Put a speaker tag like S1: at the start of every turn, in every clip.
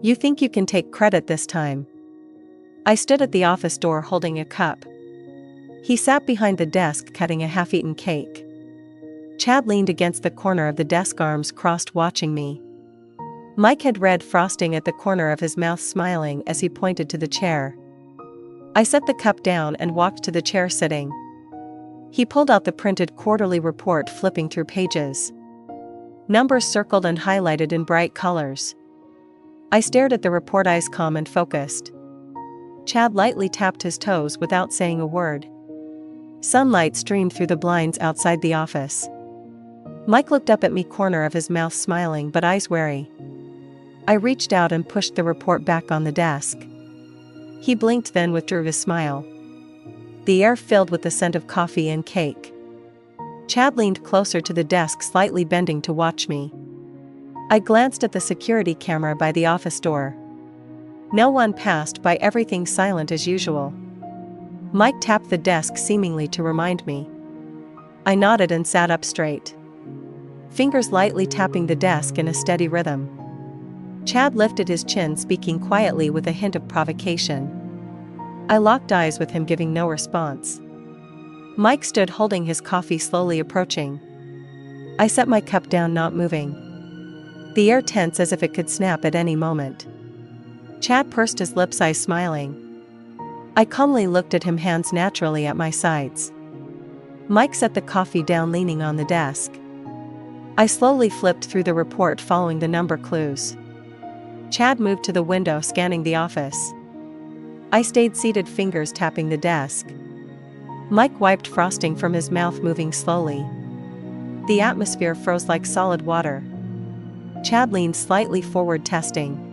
S1: You think you can take credit this time? I stood at the office door holding a cup. He sat behind the desk cutting a half-eaten cake. Chad leaned against the corner of the desk, arms crossed, watching me. Mike had red frosting at the corner of his mouth, smiling as he pointed to the chair. I set the cup down and walked to the chair, sitting. He pulled out the printed quarterly report, flipping through pages. Numbers circled and highlighted in bright colors. I stared at the report, eyes calm and focused. Chad lightly tapped his toes without saying a word. Sunlight streamed through the blinds outside the office. Mike looked up at me, corner of his mouth smiling but eyes wary. I reached out and pushed the report back on the desk. He blinked, then withdrew his smile. The air filled with the scent of coffee and cake. Chad leaned closer to the desk, slightly bending to watch me. I glanced at the security camera by the office door. No one passed by, everything silent as usual. Mike tapped the desk, seemingly to remind me. I nodded and sat up straight. Fingers lightly tapping the desk in a steady rhythm. Chad lifted his chin, speaking quietly with a hint of provocation. I locked eyes with him, giving no response. Mike stood holding his coffee, slowly approaching. I set my cup down, not moving. The air tense as if it could snap at any moment. Chad pursed his lips, eyes smiling. I calmly looked at him, hands naturally at my sides. Mike set the coffee down, leaning on the desk. I slowly flipped through the report, following the number clues. Chad moved to the window, scanning the office. I stayed seated, fingers tapping the desk. Mike wiped frosting from his mouth, moving slowly. The atmosphere froze like solid water. Chad leaned slightly forward, testing.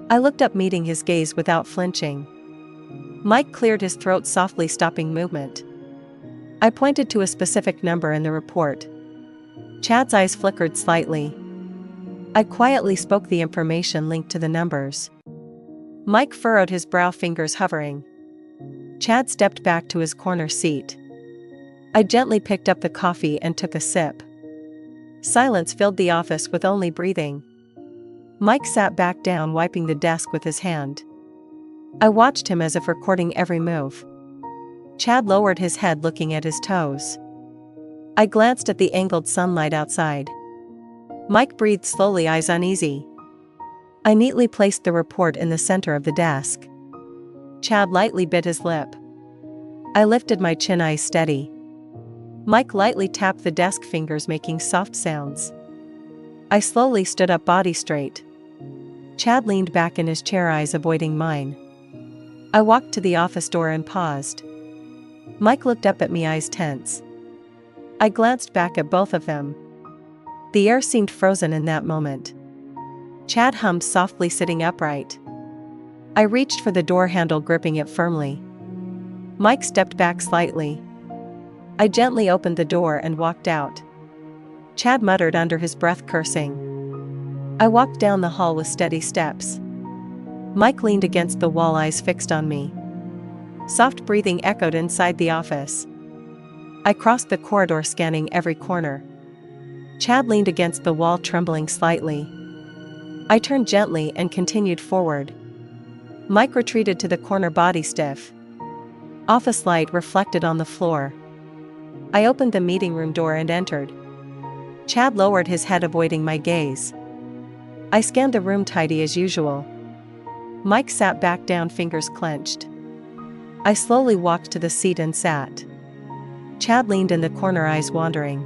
S1: I looked up, meeting his gaze without flinching. Mike cleared his throat softly, stopping movement. I pointed to a specific number in the report. Chad's eyes flickered slightly. I quietly spoke the information linked to the numbers. Mike furrowed his brow, fingers hovering. Chad stepped back to his corner seat. I gently picked up the coffee and took a sip. Silence filled the office with only breathing. Mike sat back down, wiping the desk with his hand. I watched him as if recording every move. Chad lowered his head, looking at his toes. I glanced at the angled sunlight outside. Mike breathed slowly, eyes uneasy. I neatly placed the report in the center of the desk. Chad lightly bit his lip. I lifted my chin, eyes steady. Mike lightly tapped the desk, fingers making soft sounds. I slowly stood up, body straight. Chad leaned back in his chair, eyes avoiding mine. I walked to the office door and paused. Mike looked up at me, eyes tense. I glanced back at both of them. The air seemed frozen in that moment. Chad hummed softly, sitting upright. I reached for the door handle, gripping it firmly. Mike stepped back slightly. I gently opened the door and walked out. Chad muttered under his breath, cursing. I walked down the hall with steady steps. Mike leaned against the wall, eyes fixed on me. Soft breathing echoed inside the office. I crossed the corridor, scanning every corner. Chad leaned against the wall, trembling slightly. I turned gently and continued forward. Mike retreated to the corner, body stiff. Office light reflected on the floor. I opened the meeting room door and entered. Chad lowered his head, avoiding my gaze. I scanned the room, tidy as usual. Mike sat back down, fingers clenched. I slowly walked to the seat and sat. Chad leaned in the corner, eyes wandering.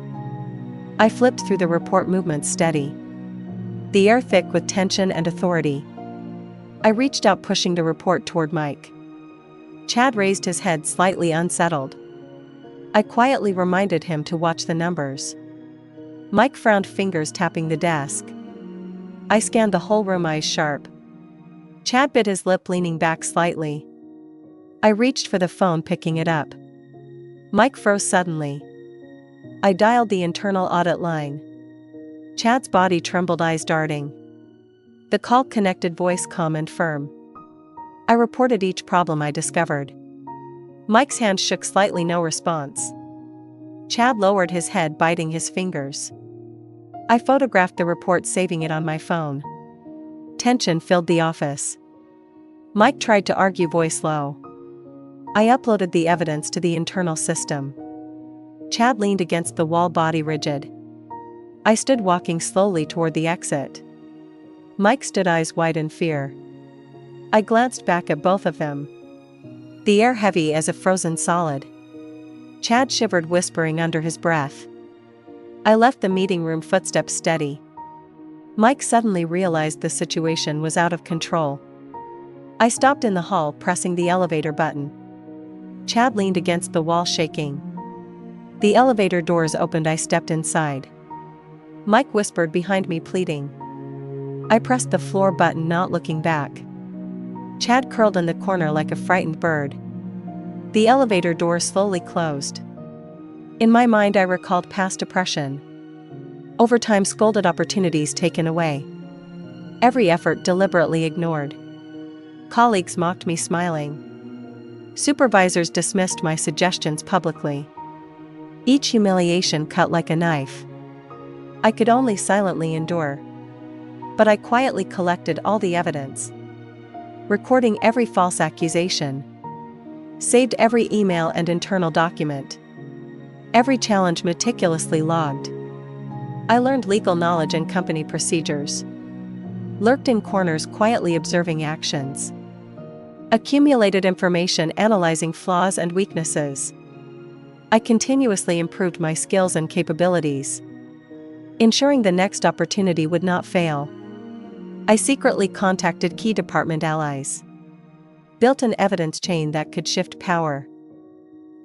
S1: I flipped through the report, movements steady. The air thick with tension and authority. I reached out, pushing the report toward Mike. Chad raised his head, slightly unsettled. I quietly reminded him to watch the numbers. Mike frowned, fingers tapping the desk. I scanned the whole room, eyes sharp. Chad bit his lip, leaning back slightly. I reached for the phone, picking it up. Mike froze suddenly. I dialed the internal audit line. Chad's body trembled, eyes darting. The call connected, voice calm and firm. I reported each problem I discovered. Mike's hand shook slightly, no response. Chad lowered his head, biting his fingers. I photographed the report, saving it on my phone. Tension filled the office. Mike tried to argue, voice low. I uploaded the evidence to the internal system. Chad leaned against the wall, body rigid. I stood, walking slowly toward the exit. Mike stood, eyes wide in fear. I glanced back at both of them. The air heavy as a frozen solid. Chad shivered, whispering under his breath. I left the meeting room, footsteps steady. Mike suddenly realized the situation was out of control. I stopped in the hall, pressing the elevator button. Chad leaned against the wall, shaking. The elevator doors opened. I stepped inside. Mike whispered behind me, pleading. I pressed the floor button, not looking back. Chad curled in the corner like a frightened bird. The elevator door slowly closed. In my mind I recalled past depression. Overtime, scolded, opportunities taken away. Every effort deliberately ignored. Colleagues mocked me, smiling. Supervisors dismissed my suggestions publicly. Each humiliation cut like a knife. I could only silently endure. But I quietly collected all the evidence. Recording every false accusation. Saved every email and internal document. Every challenge meticulously logged. I learned legal knowledge and company procedures. Lurked in corners, quietly observing actions. Accumulated information, analyzing flaws and weaknesses. I continuously improved my skills and capabilities, ensuring the next opportunity would not fail. I secretly contacted key department allies. Built an evidence chain that could shift power.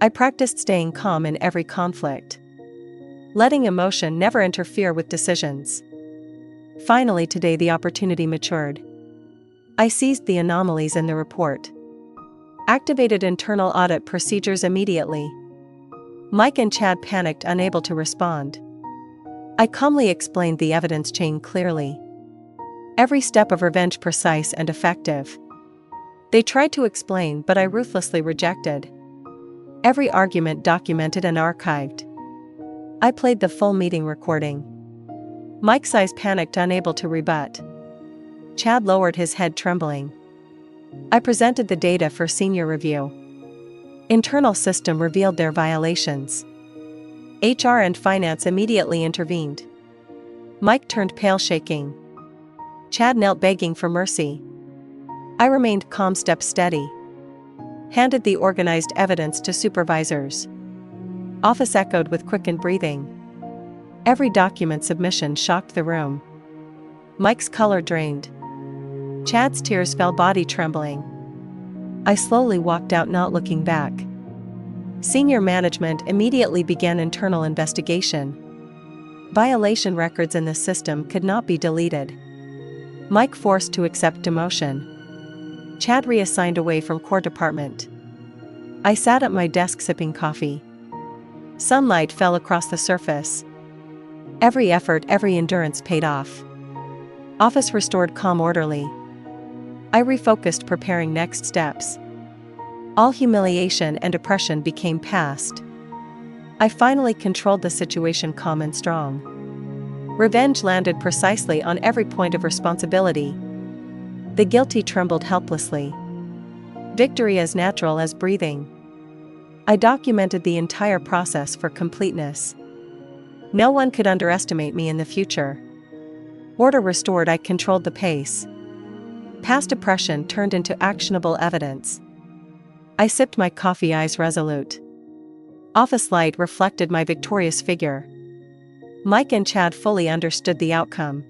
S1: I practiced staying calm in every conflict. Letting emotion never interfere with decisions. Finally, today the opportunity matured. I seized the anomalies in the report. Activated internal audit procedures immediately. Mike and Chad panicked, unable to respond. I calmly explained the evidence chain clearly. Every step of revenge precise and effective. They tried to explain, but I ruthlessly rejected. Every argument documented and archived. I played the full meeting recording. Mike's eyes panicked, unable to rebut. Chad lowered his head, trembling. I presented the data for senior review. Internal system revealed their violations. HR and finance immediately intervened. Mike turned pale, shaking. Chad knelt, begging for mercy. I remained calm, stepped steady. Handed the organized evidence to supervisors. Office echoed with quickened breathing. Every document submission shocked the room. Mike's color drained. Chad's tears fell, body trembling. I slowly walked out, not looking back. Senior management immediately began internal investigation. Violation records in the system could not be deleted. Mike forced to accept demotion. Chad reassigned away from core department. I sat at my desk sipping coffee. Sunlight fell across the surface. Every effort, every endurance paid off. Office restored, calm, orderly. I refocused, preparing next steps. All humiliation and oppression became past. I finally controlled the situation, calm and strong. Revenge landed precisely on every point of responsibility. The guilty trembled helplessly. Victory as natural as breathing. I documented the entire process for completeness. No one could underestimate me in the future. Order restored, I controlled the pace. Past oppression turned into actionable evidence. I sipped my coffee, eyes resolute. Office light reflected my victorious figure. Mike and Chad fully understood the outcome.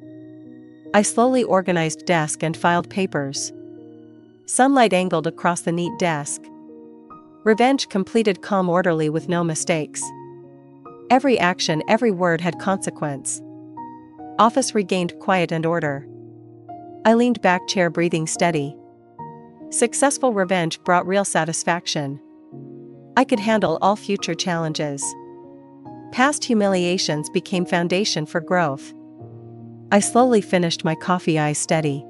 S1: I slowly organized desk and filed papers. Sunlight angled across the neat desk. Revenge completed, calm, orderly, with no mistakes. Every action, every word had consequence. Office regained quiet and order. I leaned back, chair breathing steady. Successful revenge brought real satisfaction. I could handle all future challenges. Past humiliations became foundation for growth. I slowly finished my coffee, eyes steady.